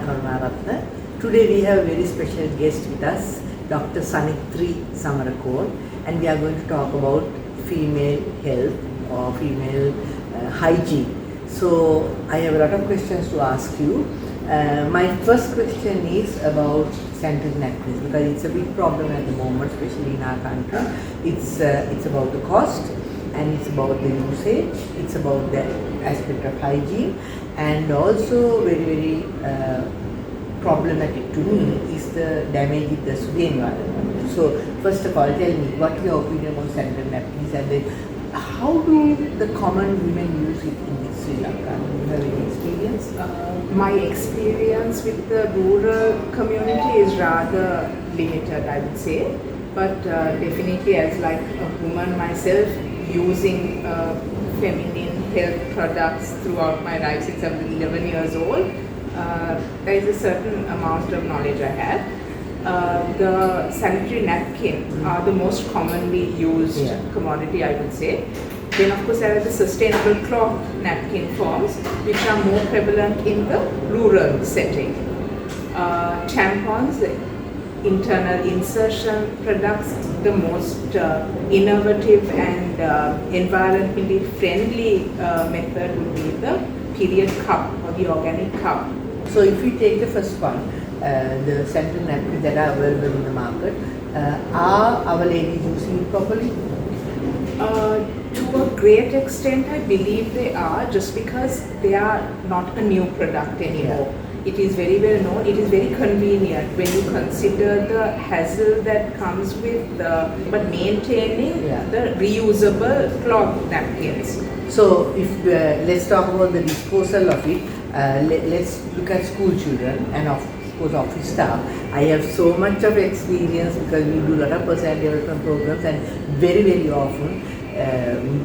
Karunaratne. Today we have a very special guest with us, Dr. Sanitri Samarakor, and we are going to talk about female health or female hygiene. So I have a lot of questions to ask you. My first question is about sanitary napkins, because it's a big problem at the moment, especially in our country. It's about the cost, and it's about the usage, it's about the aspect of hygiene, and also very problematic to me is the damage it does to the environment. So first of all, tell me what your opinion on sanitary napkins, and then how do the common women use it in Sri Lanka? Do you have any experience? My experience with the rural community is rather limited, I would say, but definitely as like a woman myself, using feminine health products throughout my life since I was 11 years old, there is a certain amount of knowledge I have. The sanitary napkin are the most commonly used commodity, I would say. Then of course there are the sustainable cloth napkin forms, which are more prevalent in the rural setting. Tampons, internal insertion products, the most innovative and environmentally friendly method would be the period cup or the organic cup. So if we take the first one, the sanitary napkins that are available in the market, are our ladies using it properly? To a great extent, I believe they are, just because they are not a new product anymore. Yeah. It is very well known, it is very convenient when you consider the hassle that comes with but maintaining the reusable cloth napkins. So if let's talk about the disposal of it, let's look at school children and of course office staff. I have so much of experience because we do a lot of personality development programs, and very often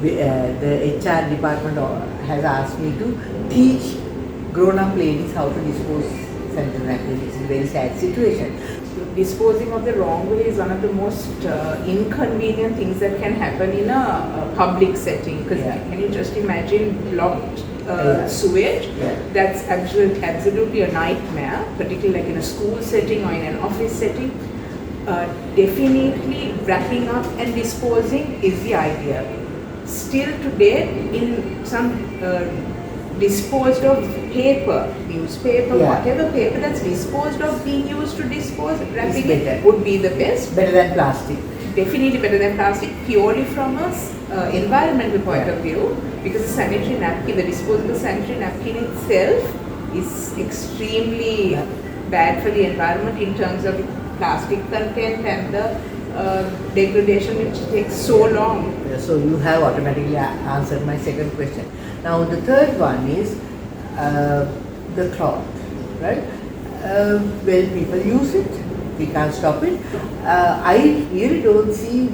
the HR department has asked me to teach grown-up ladies how to dispose sanitary napkins. It's a very sad situation. Disposing of the wrong way is one of the most inconvenient things that can happen in a public setting. Because can you just imagine blocked sewage? That's absolutely a nightmare, particularly like in a school setting or in an office setting. Definitely wrapping up and disposing is the idea. Still today, in some disposed of paper, newspaper, whatever paper that's disposed of being used to dispose, wrapping it would be the best. Better than plastic. Definitely better than plastic, purely from a environmental point of view, because the sanitary napkin, the disposable sanitary napkin itself is extremely bad for the environment in terms of plastic content and the degradation which takes so long. So you have automatically answered my second question. Now the third one is the cloth, right? Well, people use it, we can't stop it. I really don't see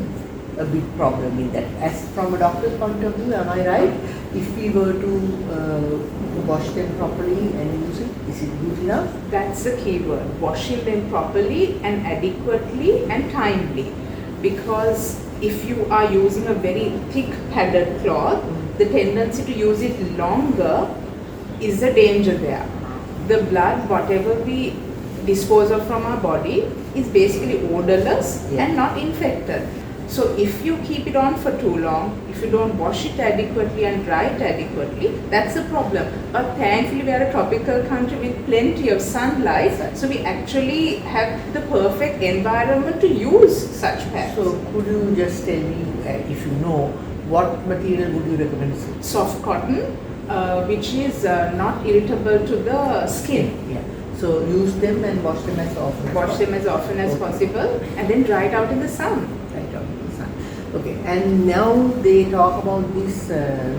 a big problem in that. As from a doctor's point of view, am I right? If we were to wash them properly and use it, is it good enough? That's the key word, washing them properly and adequately and timely. Because if you are using a very thick padded cloth, the tendency to use it longer is the danger there. The blood, whatever we dispose of from our body, is basically odorless and not infected. So if you keep it on for too long, if you don't wash it adequately and dry it adequately, that's a problem. But thankfully we are a tropical country with plenty of sunlight, so we actually have the perfect environment to use such pads. So could you just tell me, if you know, what material would you recommend? Soft cotton, which is not irritable to the skin. So use them and wash them as often as possible. Wash them as often as possible, and then dry it out in the sun. Okay, and now they talk about this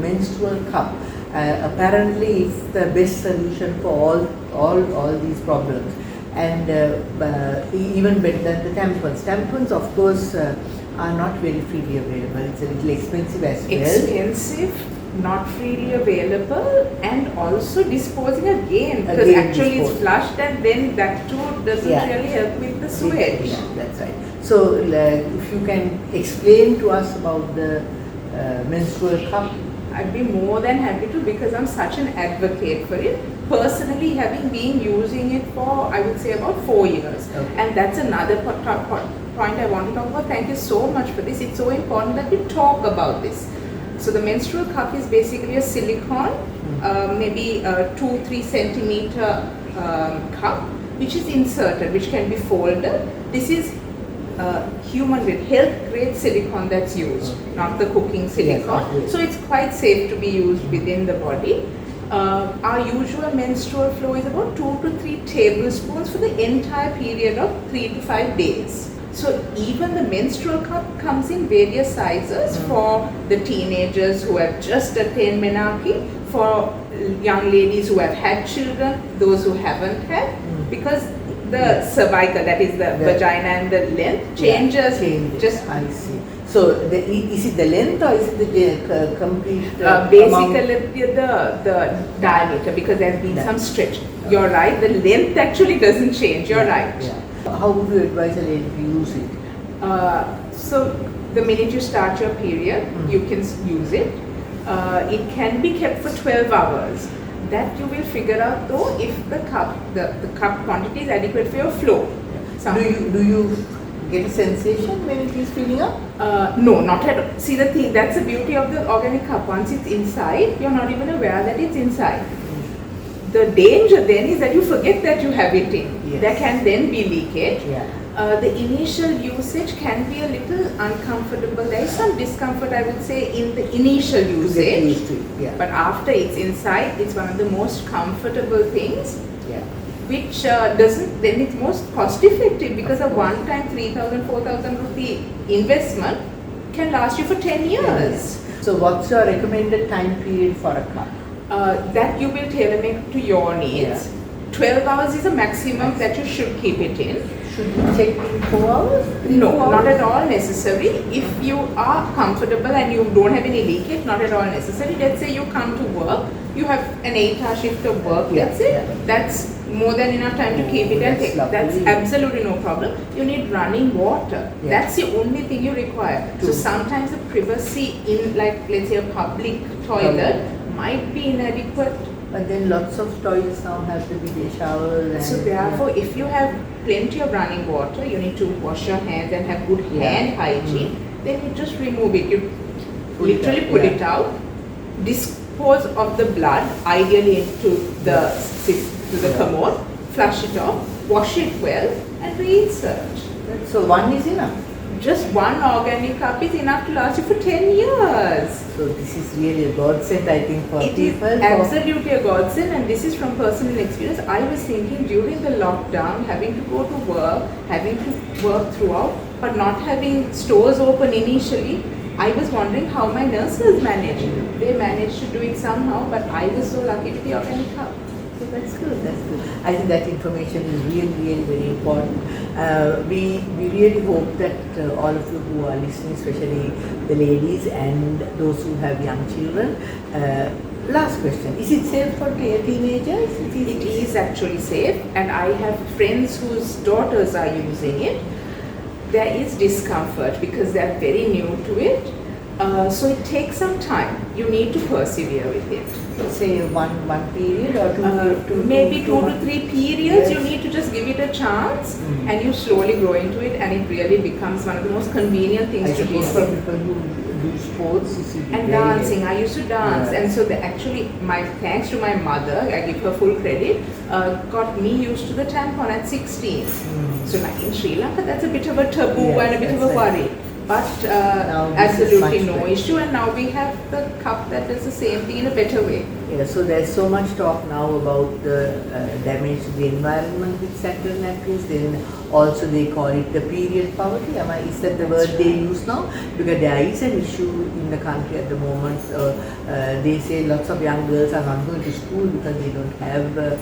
menstrual cup. Apparently it's the best solution for all these problems, and even better than the tampons. Tampons, of course, are not very freely available. It's a little expensive as well. Expensive, not freely available, and also disposing again, because actually it's flushed, and then that too doesn't really help with the sewage. Yeah, that's right. So if you can explain to us about the menstrual cup. I'd be more than happy to, because I'm such an advocate for it. Personally, having been using it for, I would say, about 4 years. Okay. And that's another point I want to talk about. Thank you so much for this. It's so important that we talk about this. So the menstrual cup is basically a silicone, maybe a 2-3 centimeter cup, which is inserted, which can be folded. This is human grade, health grade silicone that's used, not the cooking silicone. Yes, so it's quite safe to be used within the body. Our usual menstrual flow is about 2 to 3 tablespoons for the entire period of 3 to 5 days. So even the menstrual cup comes in various sizes for the teenagers who have just attained menarche, for young ladies who have had children, those who haven't had, because the cervical, that is the vagina, and the length changes. Just I see. So is it the length or is it the complete basically the diameter, because there's been some stretch. You're right, the length actually doesn't change. You're right. Yeah. How would you advise a lady to use it? So the minute you start your period, you can use it. It can be kept for 12 hours. That you will figure out though if the cup quantity is adequate for your flow. Do you get a sensation when it is filling up? No, not at all. See, the thing, that's the beauty of the organic cup. Once it's inside, you're not even aware that it's inside. The danger then is that you forget that you have it in. Yes. There can then be leakage. Yeah. The initial usage can be a little uncomfortable. There is some discomfort, I would say, in the initial usage. Yeah. But after it's inside, it's one of the most comfortable things. Yeah. Which doesn't, then it's most cost effective, because a one-time 3,000, 4,000 rupee investment can last you for 10 years. So what's your recommended time period for a cup? That you will tailor make to your needs. 12 hours is a maximum that you should keep it in. Should we check in 4 hours? No, 4 not hours? at all necessary. If you are comfortable and you don't have any leakage, not at all necessary. Let's say you come to work, you have an 8-hour shift of work, let's say, that's more than enough time to keep it and take. That's absolutely no problem. You need running water. That's the only thing you require. So sometimes the privacy in, like, let's say, a public toilet might be inadequate. But then lots of toilets now have to be showers. And so therefore, if you have plenty of running water, you need to wash your hands and have good hand hygiene. Then you just remove it. You literally pull it out, dispose of the blood, ideally into the commode, flush it off, wash it well, and reinsert. So one is enough. Just one organic cup is enough to last you for 10 years. So this is really a godsend, I think, for It people. is absolutely a godsend, and this is from personal experience. I was thinking during the lockdown, having to go to work, having to work throughout, but not having stores open initially, I was wondering how my nurses managed. They managed to do it somehow, but I was so lucky with the organic cup. So that's good, that's good. I think that information is really very important. We really hope that all of you who are listening, especially the ladies and those who have young children, last question, is it safe for teenagers? It is actually safe, and I have friends whose daughters are using it. There is discomfort because they are very new to it. So it takes some time. You need to persevere with it. Say one period or maybe 2 to 3 periods. You need to just give it a chance, and you slowly grow into it, and it really becomes one of the most convenient things to do. For people who do sports, and dancing. I used to dance, and so actually, thanks to my mother, I give her full credit, got me used to the tampon at 16. So like in Sri Lanka, that's a bit of a taboo and a bit of a worry. But absolutely no issue, and now we have the cup that does the same thing in a better way. Yeah, so there's so much talk now about the damage to the environment with sanitary napkins. Then also they call it the period poverty. Is that the word they use now? Because there is an issue in the country at the moment. They say lots of young girls are not going to school because they don't have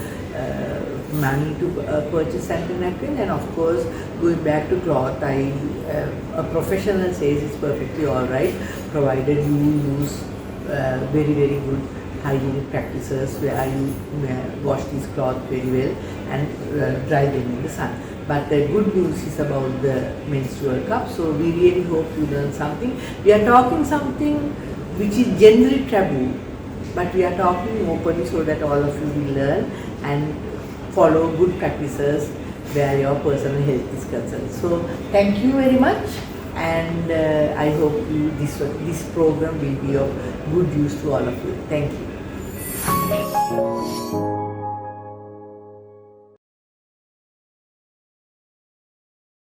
money to purchase sanitary napkins. And of course, going back to cloth, a professional says it's perfectly alright, provided you use very good hygienic practices where you wash these cloth very well and dry them in the sun. But the good news is about the menstrual cup, so we really hope you learn something. We are talking something which is generally taboo, but we are talking openly so that all of you will learn and follow good practices where your personal health is concerned. So thank you very much, and I hope this program will be of good use to all of you. Thank you.